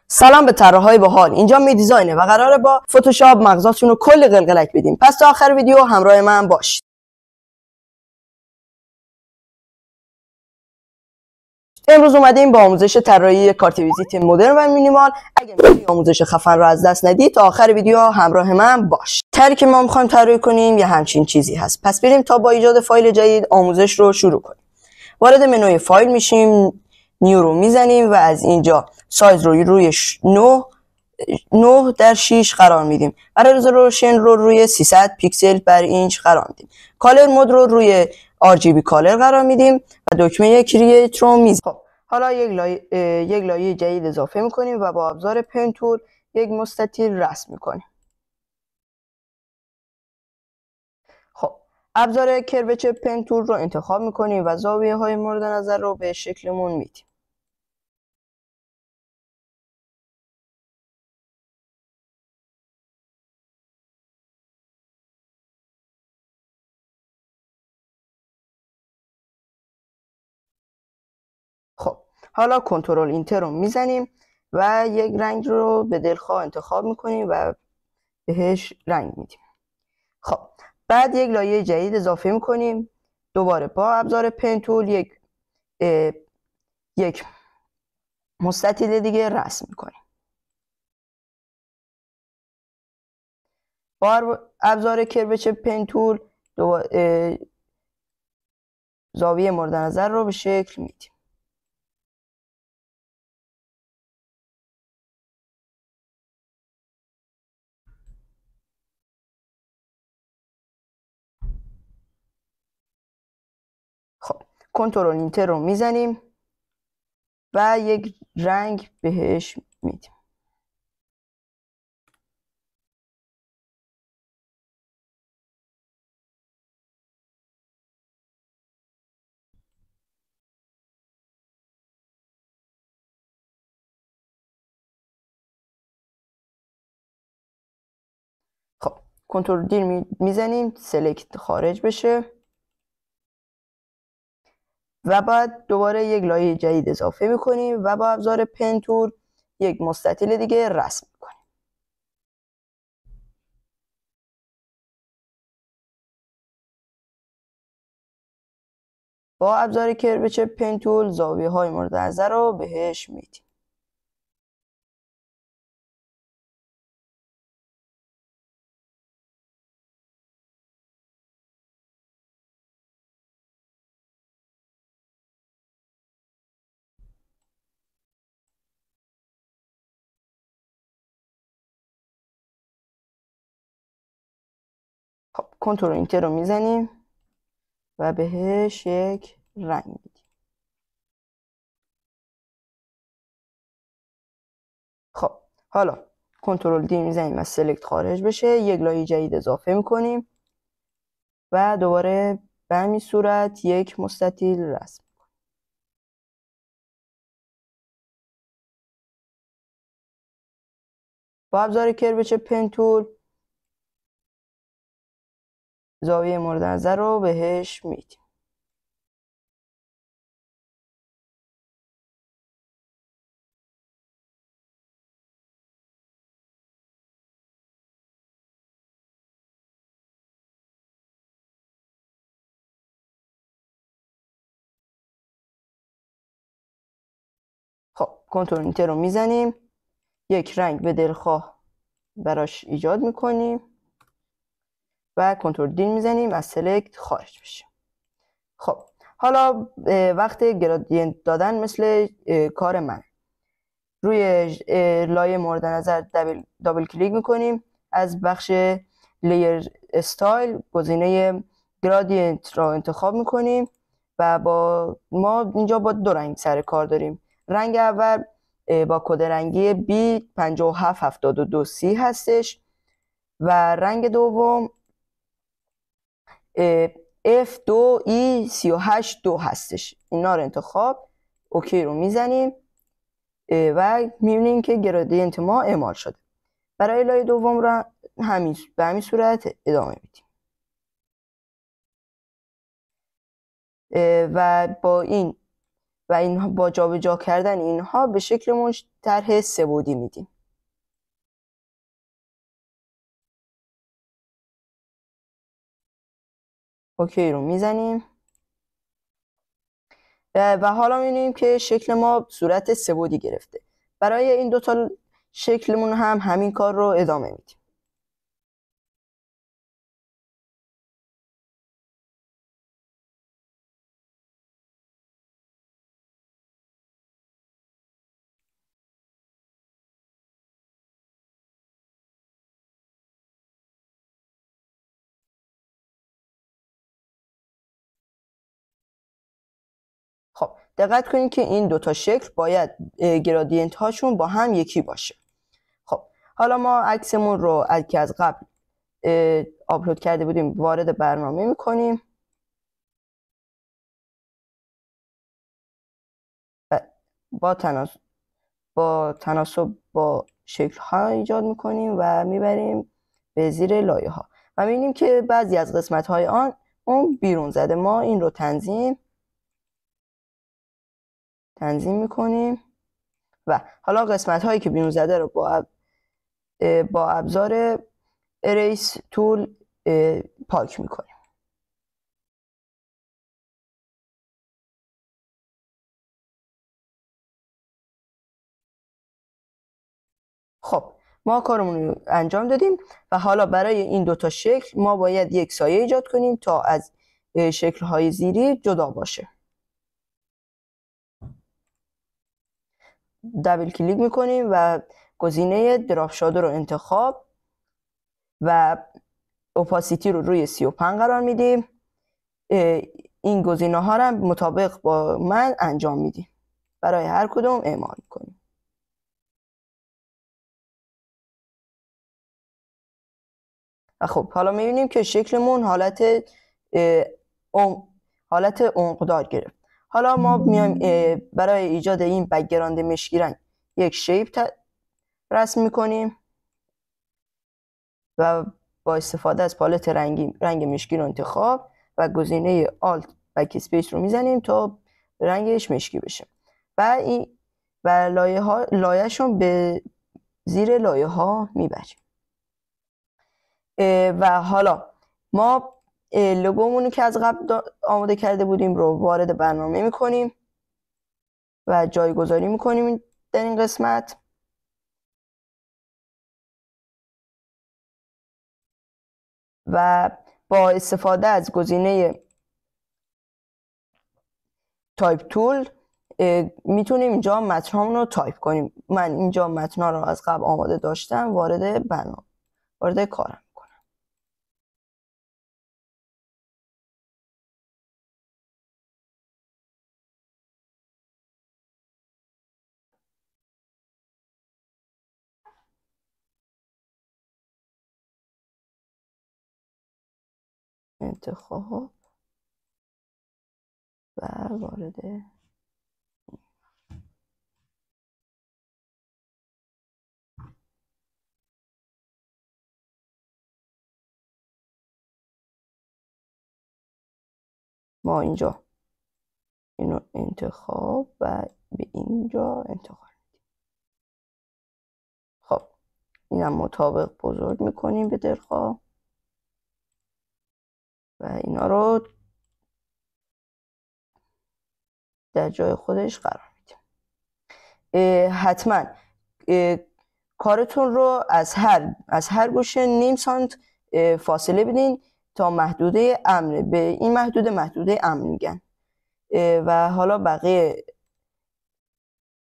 سلام به طراحای باحال، اینجا می دیزاینه و قراره با فتوشاپ مغزاتون رو کلی قلقلک بدیم. پس تا آخر ویدیو همراه من باشید. امروز اومدیم با آموزش طراحی کارت ویزیت مدرن و مینیمال. اگه میخوای آموزش خفن رو از دست ندید تا آخر ویدیو همراه من باش. طرحی که ما میخوایم طراحی کنیم یه همچین چیزی هست. پس بریم تا با ایجاد فایل جدید آموزش رو شروع کنیم. وارد منوی فایل میشیم، نیو رو میزنیم و از اینجا سایز رو روی 9:6 قرار میدیم. برای رزولوشن رو روی 300 پیکسل بر اینچ قرار میدیم. کالر مود رو روی RGB کالر قرار میدیم و دکمه کرییت رو میزنیم. خب حالا یک لایه جدید اضافه میکنیم و با ابزار پن تول یک مستطیل رسم میکنیم. خب ابزار کروچر پن تول رو انتخاب میکنیم و زاویه های مورد نظر رو به شکلمون میدیم. خب حالا کنترل اینتر رو میزنیم و یک رنگ رو به دلخواه انتخاب میکنیم و بهش رنگ میدیم. خب بعد یک لایه جدید اضافه میکنیم. دوباره با ابزار پن تول یک مستطیل دیگه رسم میکنیم. با ابزار کروچر پن تول زاویه مورد نظر رو به شکل میدیم. خب کنترل اینتر رو میزنیم و یک رنگ بهش میدیم. خب کنترل دی میزنیم سلکت خارج بشه و بعد دوباره یک لایه جدید اضافه میکنیم و با ابزار پن تول یک مستطیل دیگه رسم میکنیم. با ابزار کروچر پن تول زاویه های مورد نظر رو بهش میدیم. خب کنترل اینتر رو میزنیم و بهش یک رنگ میدیم. خب حالا کنترل دی میزنیم و سلکت خارج بشه، یک لایه جدید اضافه میکنیم و دوباره به همین صورت یک مستطیل رسم. با ابزار کروچر پن تول زاویه مورد نظر رو بهش میدیم. خب کنترل اینتر رو میزنیم، یک رنگ به دلخواه براش ایجاد میکنیم و کنترل دی میزنیم از سلکت خارج بشه. خب حالا وقت گرادینت دادن مثل کار من، روی لایه مورد نظر دابل کلیک میکنیم، از بخش لیر استایل گزینه گرادینت را انتخاب میکنیم و ما اینجا با دو رنگ سر کار داریم. رنگ اول با کد رنگی B5772C هستش و رنگ دوم F2E382 هستش. اینا رو انتخاب اوکی رو میزنیم و میبینیم که گرادینت ما اعمال شده. برای لایه دوم رو به همین صورت ادامه میدیم و با این و اینها با جابجا کردن اینها به شکلمون طرح سه‌بعدی میدیم. اوکی رو میزنیم و حالا میبینیم که شکل ما صورت سه‌بعدی گرفته. برای این دوتا شکلمون هم همین کار رو ادامه میدیم. خب دقت کنید که این دوتا شکل باید گرادینت هاشون با هم یکی باشه. خب حالا ما عکسمون رو که از قبل آپلود کرده بودیم وارد برنامه میکنیم و با تناسب با شکل ها ایجاد میکنیم و میبریم به زیر لایه ها و میبینیم که بعضی از قسمت های اون بیرون زده. ما این رو تنظیم میکنیم و حالا قسمت هایی که بیرون زده رو با ابزار اریس تول پاک میکنیم. خب ما کارمون رو انجام دادیم و حالا برای این دوتا شکل ما باید یک سایه ایجاد کنیم تا از شکل‌های زیری جدا باشه. دبل کلیک میکنیم و گزینه دراپ شادو رو انتخاب و اوپاسیتی رو روی 35 قرار میدیم. این گزینه ها رو مطابق با من انجام میدیم. برای هر کدوم اعمال میکنیم. و خب حالا میبینیم که شکلمون حالت عمقدار گرفت. حالا ما میایم برای ایجاد این بک‌گراند مشکی رنگ یک شیپ رسم میکنیم و با استفاده از پالت رنگ مشکی رو انتخاب و گزینه آلت بک اسپیس رو میزنیم تا رنگش مشکی بشه و لایه‌شون به زیر لایه ها میبریم. و حالا ما لوگومون که از قبل آماده کرده بودیم رو وارد برنامه میکنیم و جایگذاری میکنیم در این قسمت و با استفاده از گزینه تایپ تول میتونیم اینجا متنامون رو تایپ کنیم. من اینجا متنا رو از قبل آماده داشتم، وارد کارم میکنم. انتخاب و وارد ما اینجا اینو انتخاب و به اینجا انتقال میدیم. خب اینم مطابق بزرگ میکنیم به دلخواه و اینا رو در جای خودش قرار میدیم. حتما کارتون رو از هر گوشه نیم سانت فاصله بدین تا محدوده امن. به این محدوده امن میگن. و حالا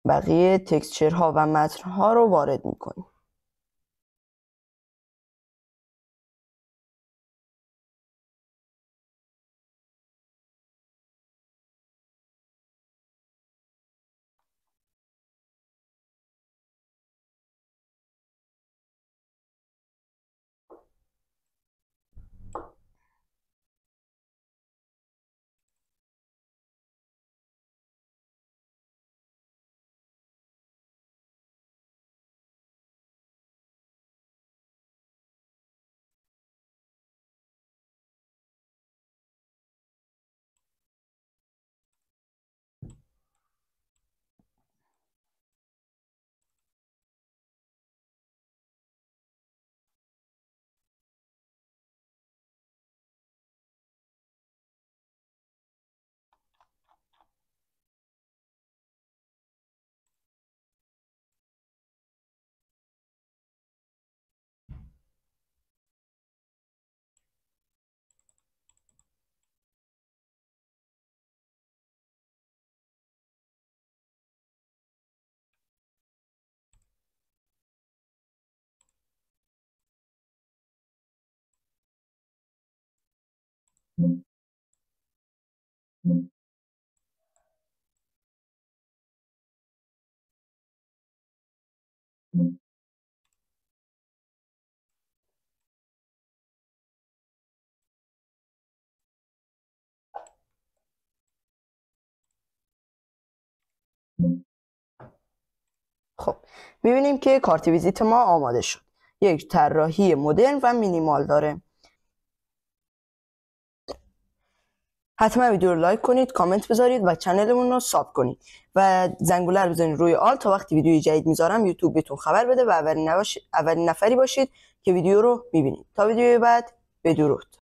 بقیه تکسچرها و متنها رو وارد میکنیم. خب میبینیم که کارت ویزیت ما آماده شد. یک طراحی مدرن و مینیمال داره. حتما ویدیو رو لایک کنید، کامنت بذارید و چنلمون رو ساب کنید و زنگوله رو بزنید روی آل تا وقتی ویدیوی جدید میذارم یوتیوب بهتون خبر بده و اولین نفری باشید که ویدیو رو میبینید. تا ویدیوی بعد، بدرود.